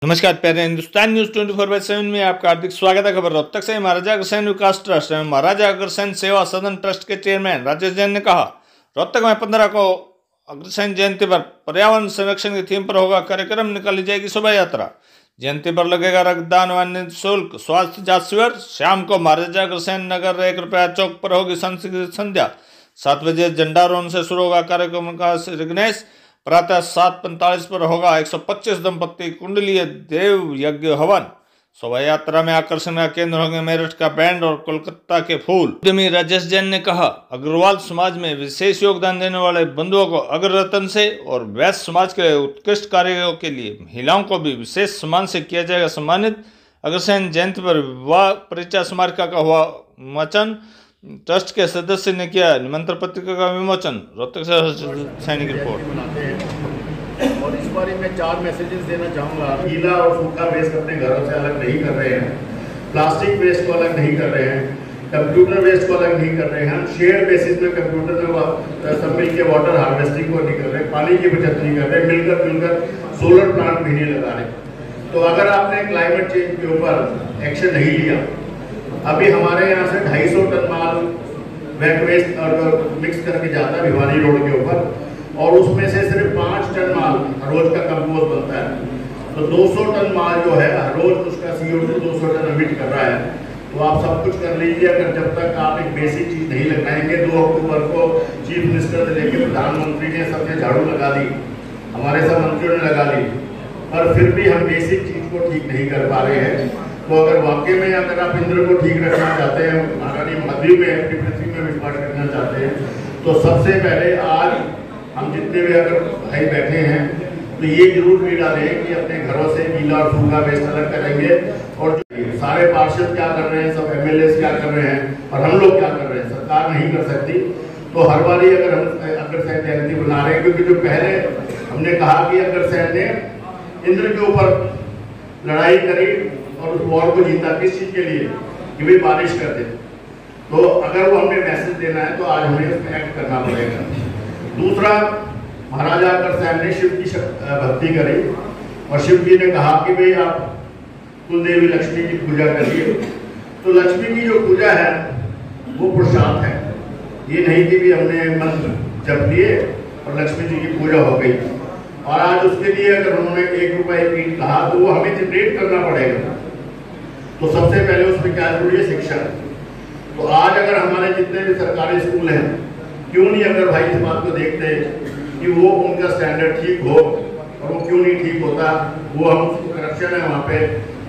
नमस्कार प्यारे हिंदुस्तान न्यूज 24/7 में आपका हार्दिक स्वागत है। खबर रोहतक से महाराजा अग्रसेन विकास ट्रस्ट एवं महाराजा अग्रसेन सेवा सदन ट्रस्ट के चेयरमैन राजेश जैन ने कहा, रोहतक में 15 को अग्रसेन जयंती पर पर्यावरण संरक्षण की थीम पर होगा कार्यक्रम, निकाली जाएगी शोभा यात्रा। जयंती पर लगेगा रक्तदान व निःशुल्क स्वास्थ्य जांच शिविर। शाम को महाराजा अग्रसेन नगर 1 रुपया चौक पर होगी सांस्कृतिक संध्या। 7 बजे झंडारोहण से शुरू होगा कार्यक्रम का श्रीगणेश। प्रातः 7:45 पर होगा 125 दंपत्ति कुंडलीय देव यज्ञ हवन। शोभा यात्रा में आकर्षण का केंद्र होंगे मेरठ का बैंड और कोलकाता के फूल। उद्यमी राजेश जैन ने कहा, अग्रवाल समाज में विशेष योगदान देने वाले बंधुओं को अग्ररत्न से और वैश्य समाज के उत्कृष्ट कार्यों के लिए महिलाओं को भी विशेष सम्मान से किया जाएगा सम्मानित। अग्रसेन जयंती पर विवाह परिचय स्मारिका का हुआ विमोचन। ट्रस्ट के सदस्य ने किया निमंत्रण पत्रिका का विमोचन। रोहतक से सैनिक रिपोर्ट। और इस बारे में 4 मैसेजेस देना चाहूँगा। गीला और सूखा वेस्ट अपने घरों से अलग नहीं कर रहे हैं, प्लास्टिक वेस्ट को अलग नहीं कर रहे हैं, कंप्यूटर वेस्ट को अलग नहीं कर रहे हैं। हम शेयर बेसिस में कंप्यूटर में सब मिल के वाटर हार्वेस्टिंग को नहीं कर रहे, पानी की बचत नहीं कर रहे, मिलकर जुलकर सोलर प्लांट भी नहीं लगा रहे। तो अगर आपने क्लाइमेट चेंज के ऊपर एक्शन नहीं लिया, अभी हमारे यहाँ से 250 टन माल वेट वेस्ट और मिक्स करके जाता है भिवानी रोड के ऊपर, और उसमें से सिर्फ 5 टन माल हर रोज का कंपोस्ट बनता है। तो 200 टन माल जो है हर रोज उसका CO2 200 टन एमिट कर रहा है। तो आप सब कुछ कर लीजिए, अगर जब तक आप एक बेसिक चीज नहीं लगाएंगे। 2 अक्टूबर को चीफ मिनिस्टर से लेकर प्रधानमंत्री ने सबने झाड़ू लगा दी, हमारे सब मंत्रियों ने लगा दी, पर फिर भी हम बेसिक चीज को ठीक नहीं कर पा रहे हैं। तो अगर वाकई में अगर आप इंद्र को ठीक रखना चाहते हैं, महारानी मध्य में अपनी पृथ्वी में विश्वास करना चाहते हैं, तो सबसे पहले आज हम जितने भी अगर भाई बैठे हैं तो ये जरूर भी डालें कि अपने घरों से गीला और सूखा वेस्ट अलग करेंगे। और जो सारे पार्षद क्या कर रहे हैं, सब MLAs क्या कर रहे हैं और हम लोग क्या कर रहे हैं, सरकार नहीं कर सकती। तो हर बारी अगर हम अग्रसेन जयंती बना रहे हैं, क्योंकि जो पहले हमने कहा कि अग्रसेन ने इंद्र के ऊपर लड़ाई करी और उस वॉर को जीता, किस चीज के लिए कि भाई बारिश कर दे। तो अगर वो हमें मैसेज देना है तो आज हमें उसमें एक्ट करना पड़ेगा। दूसरा, महाराजा अग्रसेन ने शिव की भक्ति करी और शिव जी ने कहा कि भाई आप कुलदेवी लक्ष्मी की पूजा करिए। तो लक्ष्मी की जो पूजा है वो पुरुषार्थ है, ये नहीं कि भी हमने मंत्र जप लिए और लक्ष्मी जी की पूजा हो गई। और आज उसके लिए अगर उन्होंने 1 रुपए ईट कहा तो वो हमें जनरेट करना पड़ेगा। तो सबसे पहले उसमें क्या जरूरी है, शिक्षा। तो आज अगर हमारे जितने भी सरकारी स्कूल हैं, क्यों नहीं अगर भाई इस बात को देखते कि वो उनका स्टैंडर्ड ठीक हो, और वो क्यों नहीं ठीक होता, वो हम करप्शन है वहाँ पे,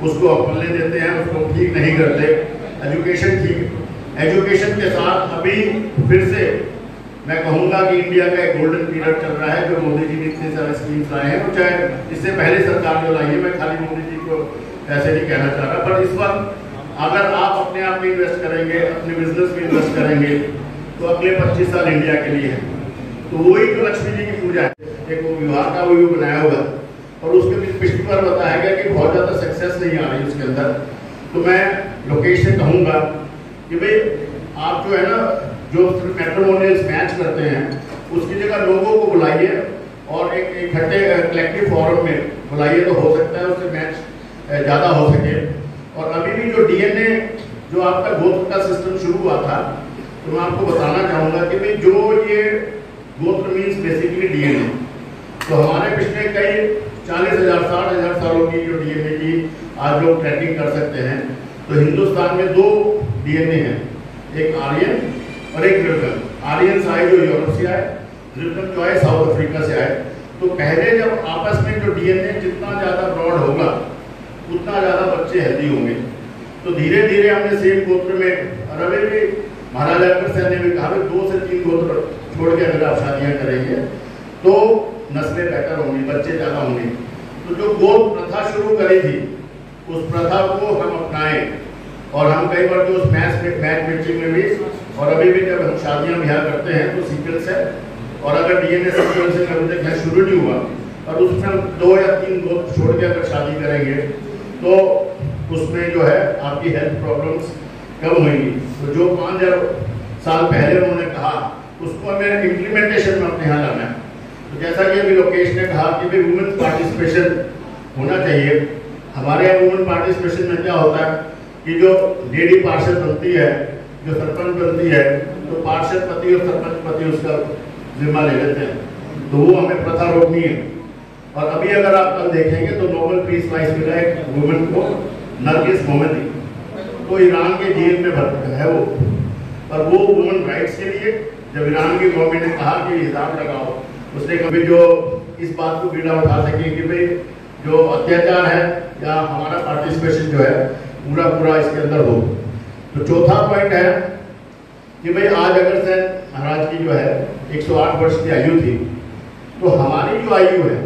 उसको अपने देते हैं, उसको ठीक नहीं करते। एजुकेशन ठीक, एजुकेशन के साथ अभी फिर से मैं कहूँगा कि इंडिया का एक गोल्डन पीरियड चल रहा है। जो मोदी जी ने इतने सारे स्कीम्स लाए हैं, वो चाहे इससे पहले सरकार जो लाई है, मैं खाली मोदी जी को ऐसे नहीं कहना चाह रहा, पर इस वक्त अगर आप अपने आप में इन्वेस्ट करेंगे, अपने बिजनेस में इन्वेस्ट करेंगे, तो अगले 25 साल इंडिया के लिए है। तो वही जो लक्ष्मी जी की पूजा है, एक वो विवाह का वो बनाया हुआ, और उसके भी पिछली बार बताया गया कि बहुत ज़्यादा सक्सेस नहीं आ रही उसके अंदर। तो मैं लोकेश से कहूँगा कि भाई आप जो है ना, जो मैट्रिमोनियल्स मैच करते हैं, उसकी जगह लोगों को बुलाइए और एक इकट्ठे कलेक्टिव फोरम में बुलाइए, तो हो सकता है उससे मैच ज़्यादा हो सके। और अभी भी जो DNA जो आपका गोत्र का सिस्टम शुरू हुआ था, तो मैं आपको बताना चाहूँगा कि भाई जो ये गोत्र मीन्स बेसिकली DNA, तो हमारे पिछले कई 40,000 60,000 सालों की जो DNA की आज लोग ट्रैकिंग कर सकते हैं। तो हिंदुस्तान में 2 DNA हैं, एक आर्यन और एक द्रविड़। आर्यन आए जो यूरोप से आए, द्रविड़ जो आए साउथ अफ्रीका से आए। तो पहले जब आपस में जो DNA जितना ज़्यादा ब्रॉड होगा, उतना ज़्यादा बच्चे हेल्दी होंगे। तो धीरे धीरे हमने सेम गोत्र में, और अभी भी महाराजा अग्रसेन ने भी कहा 2 से 3 गोत्र छोड़ के अगर आप शादियाँ करेंगे तो नस्लें बेहतर होंगी, बच्चे ज़्यादा होंगे। तो जो गोत्र प्रथा शुरू करी थी, उस प्रथा को हम अपनाएं। और हम कई बार जो उस मैच मैचिंग में भी, और अभी भी जब हम शादियाँ ब्याह करते हैं तो सीक्वेंस है, और अगर DNA सीक्वेंस में अभी तक शुरू नहीं हुआ, और उसमें हम 2 या 3 गोत्र छोड़ के अगर शादी करेंगे तो उसमें जो है आपकी हेल्थ प्रॉब्लम्स कम होंगी। तो जो 5000 साल पहले उन्होंने कहा, उसको हमें इम्प्लीमेंटेशन में अपने यहाँ लाना है। तो जैसा कि अभी लोकेश ने कहा कि भाई वुमेन पार्टिसिपेशन होना चाहिए, हमारे यहाँ वुमेन पार्टिसिपेशन में क्या होता है कि जो लेडी पार्षद बनती है, जो सरपंच बनती है, तो पार्षद पति और सरपंच पति उसका जिम्मा ले लेते हैं, तो वो हमें प्रथा रोकनी है। और अभी अगर आप कल देखेंगे तो नोबेल पीस प्राइज मिला एक वुमेन को, नरगिस मोहम्मदी, तो ईरान के जेल में है वो, और वो वुमेन राइट्स के लिए जब ईरान की गवर्नमेंट ने कहा कि हिजाब लगाओ, उसने कभी जो इस बात को बीड़ा उठा सके कि भाई जो अत्याचार है या हमारा पार्टिसिपेशन जो है पूरा पूरा इसके अंदर हो। तो चौथा पॉइंट है कि भाई आज अगर से महाराज की जो है 108 वर्ष की आयु थी, तो हमारी जो आयु है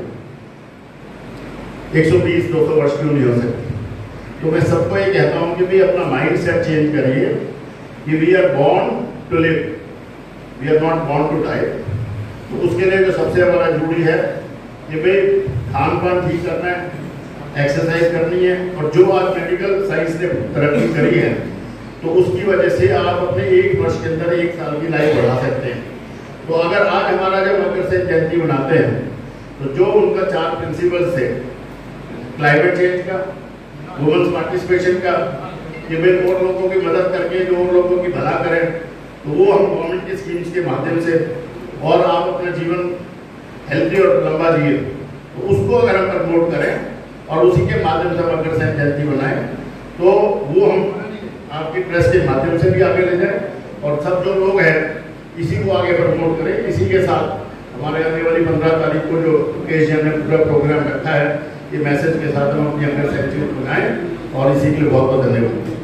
120-200 वर्ष क्यों नहीं हो सकती। तो मैं सबको ये कहता हूँ कि भाई अपना माइंड सेट चेंज करिए कि we are born to live, we are not born to die. तो उसके लिए जो सबसे हमारा जरूरी है कि भाई खान पान ठीक करना है, एक्सरसाइज करनी है, और जो आज मेडिकल साइंस ने तरक्की करी है तो उसकी वजह से आप अपने 1 वर्ष के अंदर 1 साल की लाइफ बढ़ा सकते हैं। तो अगर आज हमारा जब अग्रसेन जयंती मनाते हैं तो जो उनका 4 प्रिंसिपल्स थे, क्लाइमेट चेंज का, वुमेन्स पार्टिसिपेशन का, कि भाई और लोगों की मदद करके जो और लोगों की भला करें, तो वो हम गवर्नमेंट की स्कीम्स के माध्यम से, और आप अपना जीवन हेल्थी और लंबा जिए, तो उसको अगर हम प्रमोट करें और उसी के माध्यम से हम अग्रसेन जयंती बनाएं, तो वो हम आपकी प्रेस के माध्यम से भी आगे ले जाएं, और सब जो लोग हैं इसी को आगे प्रमोट करें। इसी के साथ हमारे आने वाली 15 तारीख को जो ओकेजन ने पूरा प्रोग्राम रखा है, ये मैसेज के साथ हम अपनी अग्रसेन जयंती बनाएं, और इसी के लिए बहुत बहुत धन्यवाद।